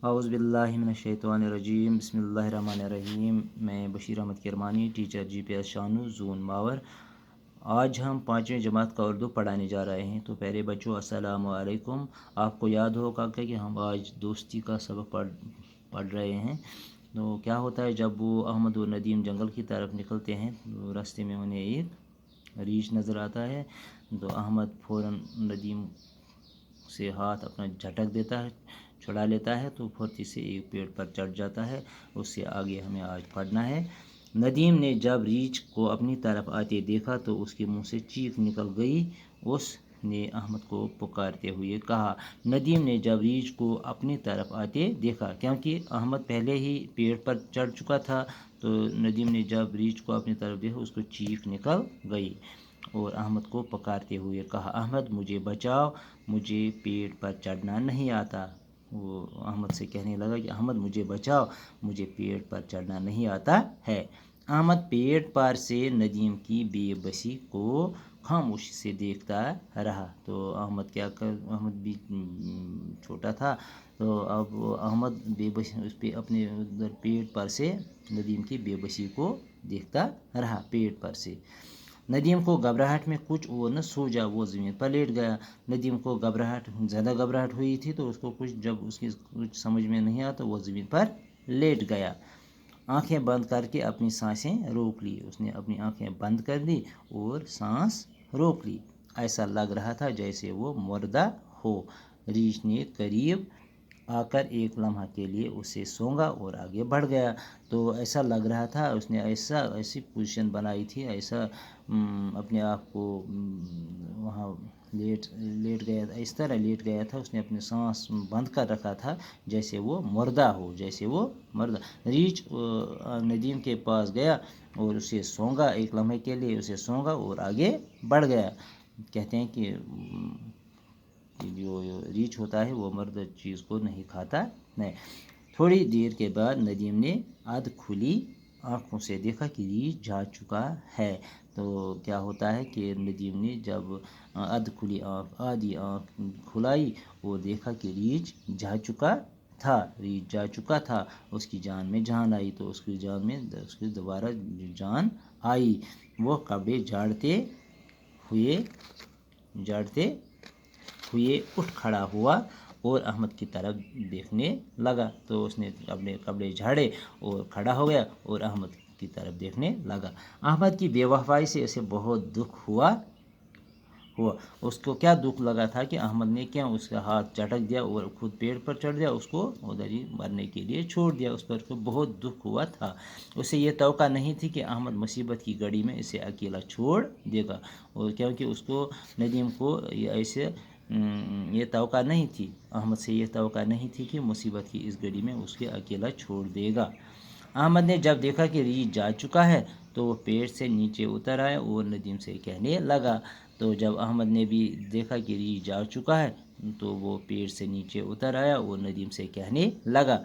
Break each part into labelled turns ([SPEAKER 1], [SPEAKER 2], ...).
[SPEAKER 1] اعوذ باللہ من الشیطان الرجیم، بسم اللہ الرحمن الرحیم۔ میں بشیر احمد کرمانی، ٹیچر جی پی ایس شانو، زون ماور۔ آج ہم 5ویں جماعت کا اردو پڑھانے جا رہے ہیں۔ تو پیارے بچوں، السلام علیکم۔ آپ کو یاد ہوگا کہ ہم آج دوستی کا سبق پڑھ رہے ہیں۔ تو کیا ہوتا ہے جب وہ احمد و ندیم جنگل کی طرف نکلتے ہیں تو راستے میں انہیں ایک ریچھ نظر آتا ہے۔ تو احمد فوراً ندیم سے ہاتھ اپنا جھٹک دیتا ہے، چھڑا لیتا ہے، تو پھرتی سے ایک پیڑ پر چڑھ جاتا ہے۔ اس سے آگے ہمیں آج پڑھنا ہے۔ ندیم نے جب ریچھ کو اپنی طرف آتے دیکھا تو اس کے منہ سے چیخ نکل گئی۔ اس نے احمد کو پکارتے ہوئے کہا۔ ندیم نے جب ریچھ کو اپنی طرف آتے دیکھا، کیونکہ احمد پہلے ہی پیڑ پر چڑھ چکا تھا، تو ندیم نے جب ریچھ کو اپنی طرف دیکھا اس کو چیخ نکل گئی اور احمد کو پکارتے ہوئے کہا، احمد مجھے بچاؤ، مجھے پیڑ پر چڑھنا نہیں آتا۔ وہ احمد سے کہنے لگا کہ احمد مجھے بچاؤ، مجھے پیڑ پر چڑھنا نہیں آتا ہے۔ احمد پیڑ پر سے ندیم کی بے بسی کو خاموشی سے دیکھتا رہا۔ تو احمد بھی چھوٹا تھا، تو اب احمد بے بسی اس پہ اپنے پیڑ پر سے ندیم کی بے بسی کو دیکھتا رہا پیڑ پر سے۔ ندیم کو گھبراہٹ میں کچھ اور نہ سوجا، وہ زمین پر لیٹ گیا۔ ندیم کو زیادہ گھبراہٹ ہوئی تھی، تو اس کو جب اس کی کچھ سمجھ میں نہیں آیا تو وہ زمین پر لیٹ گیا۔ آنکھیں بند کر کے اپنی سانسیں روک لی۔ اس نے اپنی آنکھیں بند کر دی اور سانس روک لی۔ ایسا لگ رہا تھا جیسے وہ مردہ ہو۔ ریچھ نے قریب آ کر ایک لمحہ کے لیے اسے سونگا اور آگے بڑھ گیا۔ تو ایسا لگ رہا تھا، اس نے ایسی پوزیشن بنائی تھی، ایسا اپنے آپ کو وہاں لیٹ گیا، اس طرح لیٹ گیا تھا، اس نے اپنے سانس بند کر رکھا تھا جیسے وہ مردہ ہو، ریچھ ندیم کے پاس گیا اور اسے سونگا، ایک لمحے کے لیے اسے سونگا اور آگے بڑھ گیا۔ کہتے ہیں کہ جو ریچھ ہوتا ہے وہ مردہ چیز کو نہیں کھاتا ہے۔ تھوڑی دیر کے بعد ندیم نے ادھ کھلی آنکھوں سے دیکھا کہ ریچھ جا چکا ہے۔ تو کیا ہوتا ہے کہ ندیم نے جب آدھی آنکھ کھلائی اور دیکھا کہ ریچھ جا چکا تھا، اس کی جان میں جان آئی، تو اس کی دوبارہ جان آئی۔ وہ کپڑے جھاڑتے ہوئے اٹھ کھڑا ہوا اور احمد کی طرف دیکھنے لگا۔ تو اس نے اپنے کپڑے جھاڑے اور کھڑا ہو گیا اور احمد کی طرف دیکھنے لگا۔ احمد کی بے وفائی سے اسے بہت دکھ ہوا۔ اس کو کیا دکھ لگا تھا کہ احمد نے کیا اس کا ہاتھ چٹک دیا اور خود پیڑ پر چڑھ گیا، اس کو ادھر ہی مرنے کے لیے چھوڑ دیا۔ اس پر بہت دکھ ہوا تھا۔ اسے یہ توقع نہیں تھی کہ احمد مصیبت کی گھڑی میں اسے اکیلا چھوڑ دے گا، اور کیونکہ اس کو ندیم کو یہ توقع نہیں تھی، احمد سے یہ توقع نہیں تھی کہ مصیبت کی اس گھڑی میں اس کے اکیلا چھوڑ دے گا۔ احمد نے جب دیکھا کہ ریچھ جا چکا ہے تو وہ پیڑ سے نیچے اتر آیا اور ندیم سے کہنے لگا۔ تو جب احمد نے بھی دیکھا کہ ریچھ جا چکا ہے تو وہ پیڑ سے نیچے اتر آیا اور ندیم سے کہنے لگا،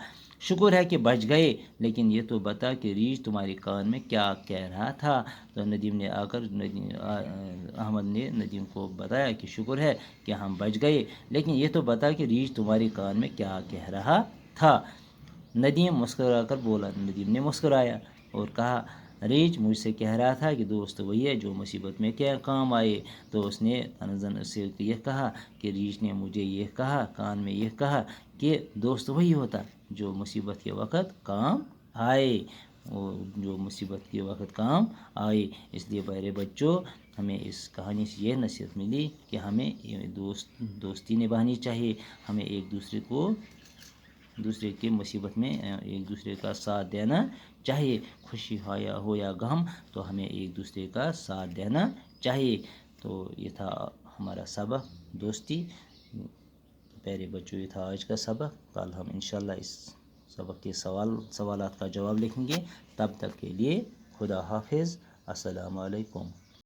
[SPEAKER 1] شکر ہے کہ بچ گئے، لیکن یہ تو بتا کہ ریچھ تمہارے کان میں کیا کہہ رہا تھا۔ تو ندیم نے احمد نے ندیم کو بتایا کہ شکر ہے کہ ہم بچ گئے، لیکن یہ تو بتا کہ ریچھ تمہارے کان میں کیا کہہ رہا تھا۔ ندیم مسکرا کر بولا۔ ندیم نے مسکرایا اور کہا، ریچھ مجھ سے کہہ رہا تھا کہ دوست وہی ہے جو مصیبت میں کیا کام آئے۔ تو اس نے سے یہ کہا کہ ریچھ نے مجھے یہ کہا، کان میں یہ کہا کہ دوست وہی ہوتا جو مصیبت کے وقت کام آئے، اس لیے پیارے بچوں، ہمیں اس کہانی سے یہ نصیحت ملی کہ ہمیں دوستی نبھانی چاہیے، ہمیں ایک دوسرے کی مصیبت میں ایک دوسرے کا ساتھ دینا چاہیے، خوشی ہو یا غم، تو ہمیں ایک دوسرے کا ساتھ دینا چاہیے۔ تو یہ تھا ہمارا سبق دوستی۔ پیارے بچوں، یہ تھا آج کا سبق۔ کل ہم انشاءاللہ اس سبق کے سوالات کا جواب لکھیں گے۔ تب تک کے لیے خدا حافظ، السلام علیکم۔